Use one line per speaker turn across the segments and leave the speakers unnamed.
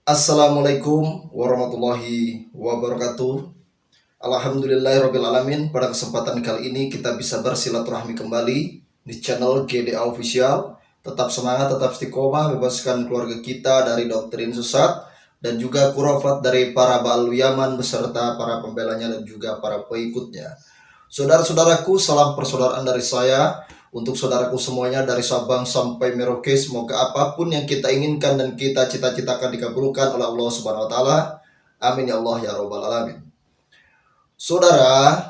Assalamualaikum warahmatullahi wabarakatuh. Alhamdulillahirrabbilalamin. Pada kesempatan kali ini kita bisa bersilaturahmi kembali di channel GDA Official. Tetap semangat, tetap istiqomah, bebaskan keluarga kita dari doktrin sesat dan juga khurafat dari para ba'al Yaman beserta para pembelanya dan juga para pengikutnya. Saudara-saudaraku, salam persaudaraan dari saya untuk saudaraku semuanya dari Sabang sampai Merauke. Semoga apapun yang kita inginkan dan kita cita-citakan dikabulkan oleh Allah Subhanahu wa taala. Amin ya Allah ya rabbal alamin. Saudara,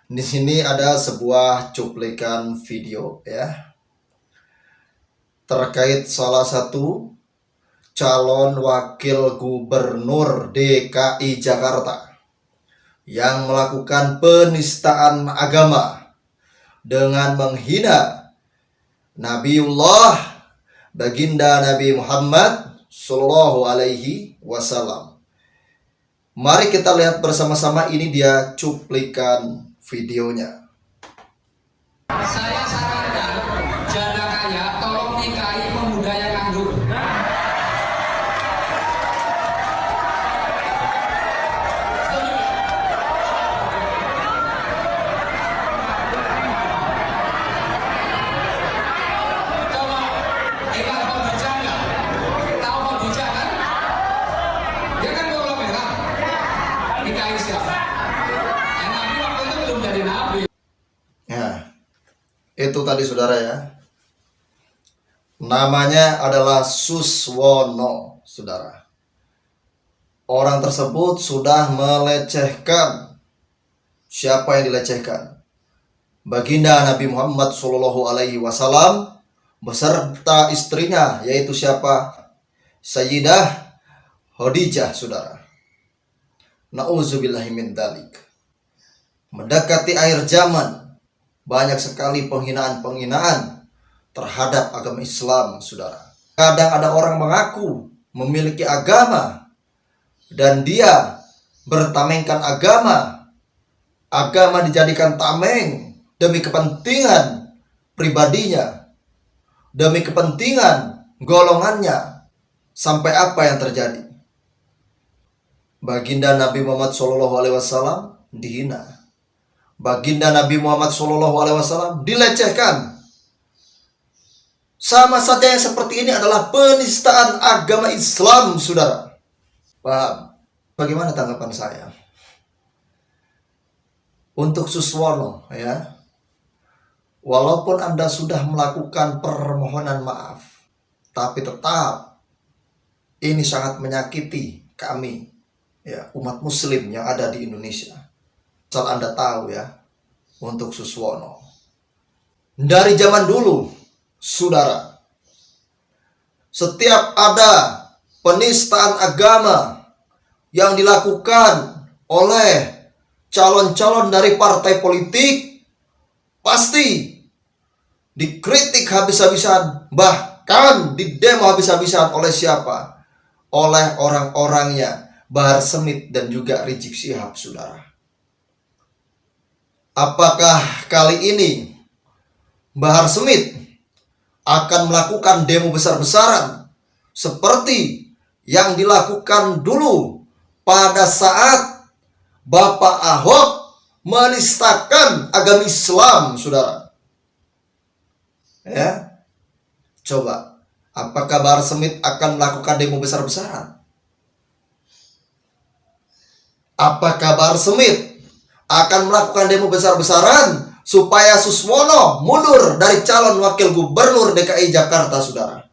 di sini ada sebuah cuplikan video ya terkait salah satu calon wakil gubernur DKI Jakarta yang melakukan penistaan agama dengan menghina Nabiullah baginda Nabi Muhammad Sallallahu Alaihi Wasallam. Mari kita lihat bersama-sama, ini dia cuplikan videonya.
Saya sarankan janda kaya tolong nikahi pemuda yang nganggur. Coba ingat Khadijah nggak? Tahu Khadijah kan? Dia kan bola merah. Nikahi siapa? Nabi waktu itu belum jadi nabi.
Nah, itu tadi saudara ya. Namanya adalah Suswono, saudara. Orang tersebut sudah melecehkan. Siapa yang dilecehkan? Baginda Nabi Muhammad Sallallahu Alaihi Wasallam beserta istrinya, yaitu siapa? Sayyidah Khadijah, saudara. Nauzubillahi min dzalik. Mendekati akhir zaman, banyak sekali penghinaan-penghinaan terhadap agama Islam, saudara. Kadang ada orang mengaku memiliki agama dan dia bertamengkan agama dijadikan tameng demi kepentingan pribadinya, demi kepentingan golongannya. Sampai apa yang terjadi? Baginda Nabi Muhammad SAW dihina. Baginda Nabi Muhammad SAW dilecehkan. Sama saja yang seperti ini adalah penistaan agama Islam, saudara. Pak, bagaimana tanggapan saya? Untuk Suswono ya, walaupun Anda sudah melakukan permohonan maaf, tapi tetap ini sangat menyakiti kami ya, umat muslim yang ada di Indonesia. Asal Anda tahu ya, untuk Suswono, dari zaman dulu, saudara, setiap ada penistaan agama yang dilakukan oleh calon-calon dari partai politik, pasti dikritik habis-habisan, bahkan didemo habis-habisan oleh siapa? Oleh orang-orangnya Bahar Smith dan juga Rizik Syihab, saudara. Apakah kali ini Bahar Smith akan melakukan demo besar-besaran seperti yang dilakukan dulu pada saat Bapak Ahok menistakan agama Islam, saudara? Ya, coba, apakah Bahar Smith akan melakukan demo besar-besaran? Apakah Bahar Smith akan melakukan demo besar-besaran supaya Suswono mundur dari calon wakil gubernur DKI Jakarta, saudara?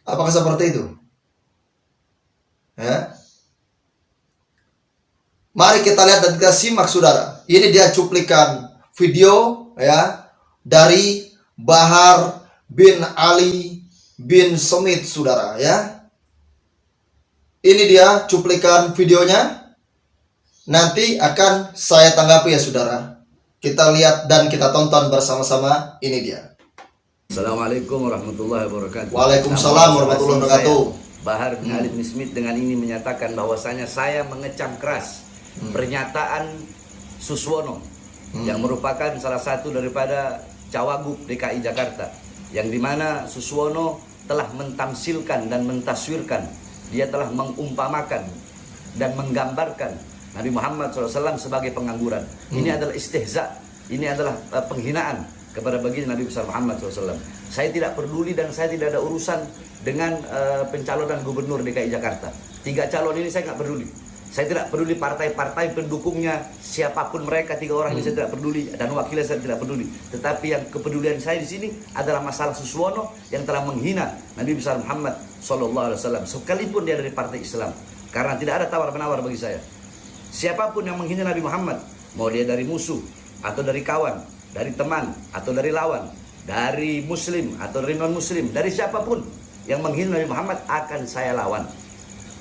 Apakah seperti itu? Ya. Mari kita lihat dan kita simak, saudara. Ini dia cuplikan video ya dari Bahar bin Ali bin Smith, saudara ya. Ini dia cuplikan videonya. Nanti akan saya tanggapi ya, saudara. Kita lihat dan kita tonton bersama-sama. Ini dia.
Assalamualaikum warahmatullahi wabarakatuh.
Waalaikumsalam warahmatullahi wabarakatuh.
Bahar bin Ali bin Smith dengan ini menyatakan bahwasanya saya mengecam keras pernyataan Suswono yang merupakan salah satu daripada cawagup DKI Jakarta, yang dimana Suswono telah mentamsilkan dan mentaswirkan dia telah mengumpamakan dan menggambarkan Nabi Muhammad SAW sebagai pengangguran. Ini adalah istihza, ini adalah penghinaan kepada baginda Nabi besar Muhammad SAW. Saya tidak peduli dan saya tidak ada urusan dengan pencalonan gubernur DKI Jakarta. 3 calon ini saya nggak peduli. Saya tidak peduli partai-partai pendukungnya, siapapun mereka 3 orang ini saya tidak peduli, dan wakilnya saya tidak peduli. Tetapi yang kepedulian saya di sini adalah masalah Suswono yang telah menghina Nabi besar Muhammad SAW, sekalipun dia dari partai Islam. Karena tidak ada tawar-menawar bagi saya. Siapapun yang menghina Nabi Muhammad, mau dia dari musuh atau dari kawan, dari teman atau dari lawan, dari muslim atau dari non-muslim, dari siapapun yang menghina Nabi Muhammad akan saya lawan.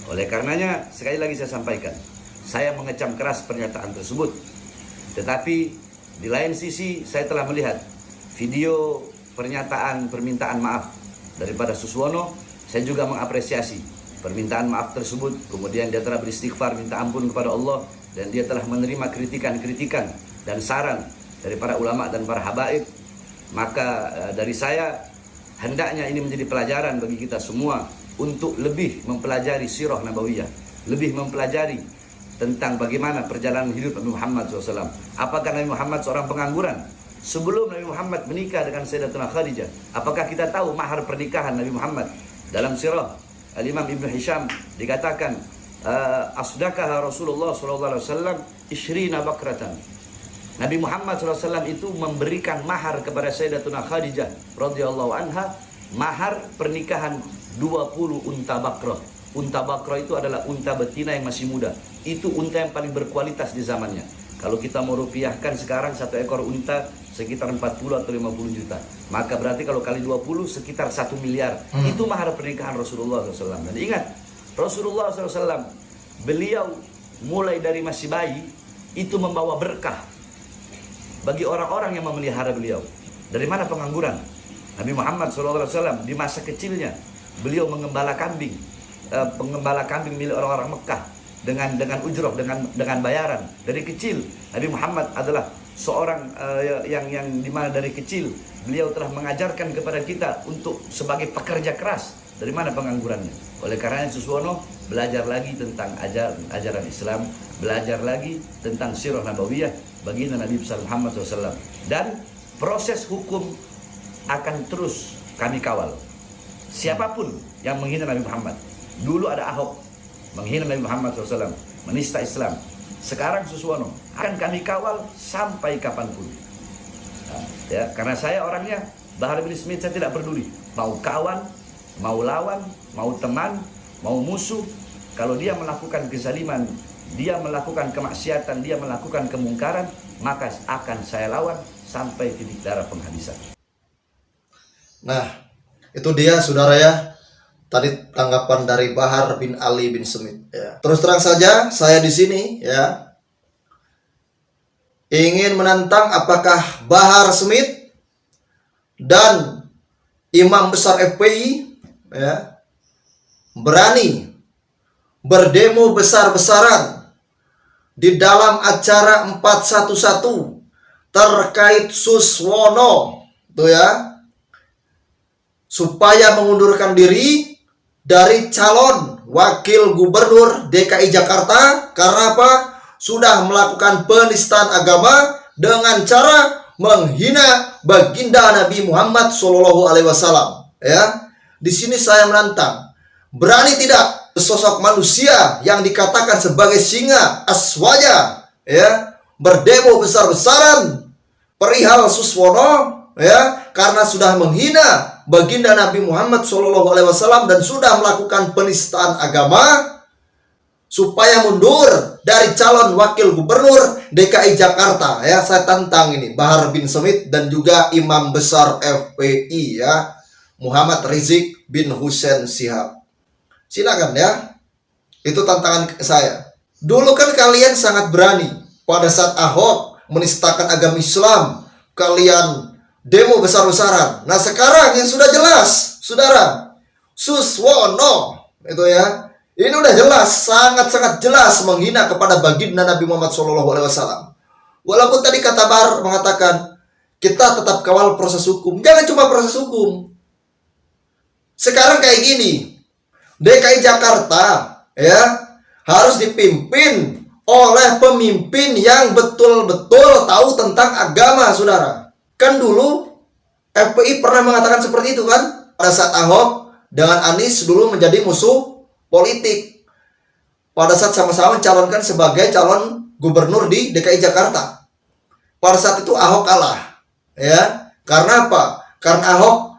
Oleh karenanya, sekali lagi saya sampaikan, saya mengecam keras pernyataan tersebut. Tetapi di lain sisi, saya telah melihat video pernyataan permintaan maaf daripada Suswono. Saya juga mengapresiasi permintaan maaf tersebut. Kemudian dia telah beristighfar, minta ampun kepada Allah, dan dia telah menerima kritikan-kritikan dan saran dari para ulama dan para habaib. Maka dari saya, hendaknya ini menjadi pelajaran bagi kita semua untuk lebih mempelajari sirah nabawiyah, lebih mempelajari tentang bagaimana perjalanan hidup Nabi Muhammad SAW. Apakah Nabi Muhammad seorang pengangguran? Sebelum Nabi Muhammad menikah dengan Sayyidatuna Khadijah, apakah kita tahu mahar pernikahan Nabi Muhammad? Dalam sirah Al-Imam Ibn Hisham dikatakan, asdaqaha Rasulullah SAW ishrina bakratan. Nabi Muhammad SAW itu memberikan mahar kepada Sayyidatuna Khadijah radhiyallahu anha, mahar pernikahan 20 unta bakrah. Unta bakrah itu adalah unta betina yang masih muda. Itu unta yang paling berkualitas di zamannya. Kalau kita mau rupiahkan sekarang, 1 ekor unta sekitar 40 atau 50 juta. Maka berarti kalau kali 20 sekitar 1 miliar. Itu mahar pernikahan Rasulullah SAW. Dan ingat, Rasulullah SAW, beliau mulai dari masih bayi, itu membawa berkah bagi orang-orang yang memelihara beliau. Dari mana pengangguran? Nabi Muhammad SAW di masa kecilnya, beliau mengembala kambing milik orang-orang Mekah dengan ujroh, dengan bayaran. Dari kecil Nabi Muhammad adalah seorang yang dimana dari kecil beliau telah mengajarkan kepada kita untuk sebagai pekerja keras. Dari mana penganggurannya? Oleh karena Suswono belajar lagi tentang ajaran Islam, belajar lagi tentang sirah nabawiyah baginda Nabi besar Muhammad SAW. Dan proses hukum akan terus kami kawal. Siapapun yang menghina Nabi Muhammad. Dulu ada Ahok menghina Nabi Muhammad SAW, menista Islam. Sekarang Suswono akan kami kawal sampai kapanpun. Ya, karena saya orangnya, Bahar bin Smith, saya tidak peduli. Mau kawan, mau lawan, mau teman, mau musuh. Kalau dia melakukan kezaliman, dia melakukan kemaksiatan, dia melakukan kemungkaran, maka akan saya lawan sampai titik darah penghabisan.
Nah, itu dia saudara ya, tadi tanggapan dari Bahar bin Ali bin Smith. Ya. Terus terang saja, saya di sini ya ingin menantang apakah Bahar Smith dan Imam Besar FPI ya berani berdemo besar-besaran di dalam acara 411 terkait Suswono, tuh ya, supaya mengundurkan diri dari calon wakil gubernur DKI Jakarta karena apa? Sudah melakukan penistaan agama dengan cara menghina baginda Nabi Muhammad SAW. Ya, di sini saya menantang, berani tidak sosok manusia yang dikatakan sebagai singa aswaja, ya, berdemo besar-besaran perihal Suswono, ya, karena sudah menghina baginda Nabi Muhammad SAW dan sudah melakukan penistaan agama, supaya mundur dari calon wakil gubernur DKI Jakarta. Ya, saya tantang ini Bahar bin Smith dan juga Imam Besar FPI ya, Muhammad Rizik bin Hussein Shihab. Silakan ya, itu tantangan saya. Dulu kan kalian sangat berani pada saat Ahok menistakan agama Islam, kalian demo besar-besaran. Nah sekarang yang sudah jelas, saudara, Suswono itu ya, ini udah jelas, sangat-sangat jelas menghina kepada baginda Nabi Muhammad SAW. Walaupun tadi kata Bahar mengatakan kita tetap kawal proses hukum, jangan cuma proses hukum. Sekarang kayak gini, DKI Jakarta ya harus dipimpin oleh pemimpin yang betul-betul tahu tentang agama, saudara. Kan dulu FPI pernah mengatakan seperti itu kan, pada saat Ahok dengan Anies dulu menjadi musuh politik. Pada saat sama-sama mencalonkan sebagai calon gubernur di DKI Jakarta. Pada saat itu Ahok kalah. Ya, karena apa? Karena Ahok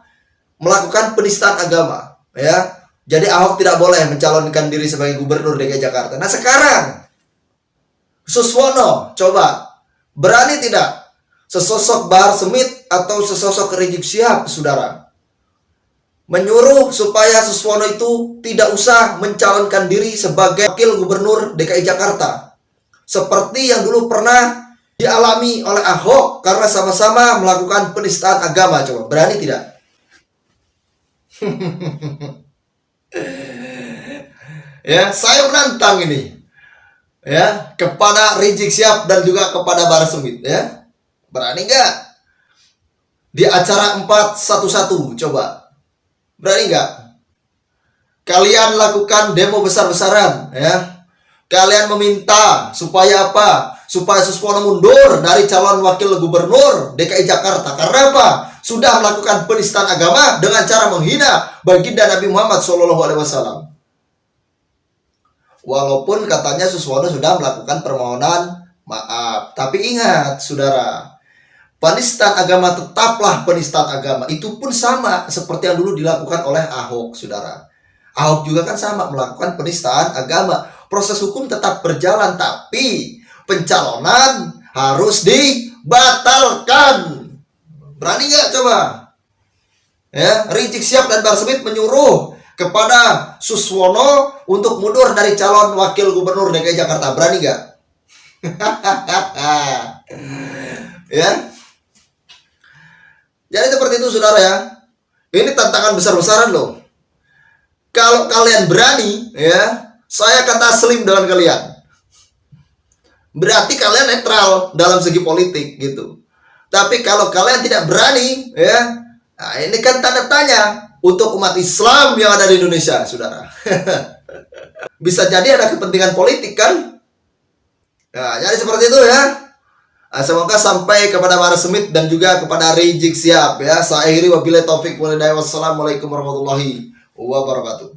melakukan penistaan agama, ya. Jadi Ahok tidak boleh mencalonkan diri sebagai gubernur DKI Jakarta. Nah, sekarang Suswono, coba berani tidak sesosok Bahar Smith atau sesosok Rizik Syihab, saudara, menyuruh supaya Suswono itu tidak usah mencalonkan diri sebagai wakil gubernur DKI Jakarta, seperti yang dulu pernah dialami oleh Ahok karena sama-sama melakukan penistaan agama. Coba berani tidak? Ya, saya menantang ini ya kepada Rizik Syihab dan juga kepada Bahar Smith, ya. Berani nggak di acara 411? Coba berani nggak kalian lakukan demo besar-besaran, ya? Kalian meminta supaya apa? Supaya Suswono mundur dari calon wakil gubernur DKI Jakarta. Karena apa? Sudah melakukan penistaan agama dengan cara menghina baginda Nabi Muhammad SAW. Walaupun katanya Suswono sudah melakukan permohonan maaf. Tapi ingat, saudara, penistaan agama tetaplah penistaan agama. Itu pun sama seperti yang dulu dilakukan oleh Ahok, saudara. Ahok juga kan sama melakukan penistaan agama. Proses hukum tetap berjalan, tapi pencalonan harus dibatalkan. Berani nggak coba? Ya, Rizik Syihab dan Bahar Smith menyuruh kepada Suswono untuk mundur dari calon wakil gubernur DKI Jakarta. Berani nggak? Ya. Jadi seperti itu, saudara, ya. Ini tantangan besar-besaran loh. Kalau kalian berani, ya, saya akan taslim dengan kalian. Berarti kalian netral dalam segi politik gitu. Tapi kalau kalian tidak berani, ya, nah ini kan tanda tanya untuk umat Islam yang ada di Indonesia, saudara. Bisa jadi ada kepentingan politik kan? Nah, jadi seperti itu, ya. Nah, semoga sampai kepada Bahar Smith dan juga kepada Rizik Syihab, ya. Saya akhiri wabillahi taufik walhidayah. Wassalamualaikum warahmatullahi wabarakatuh.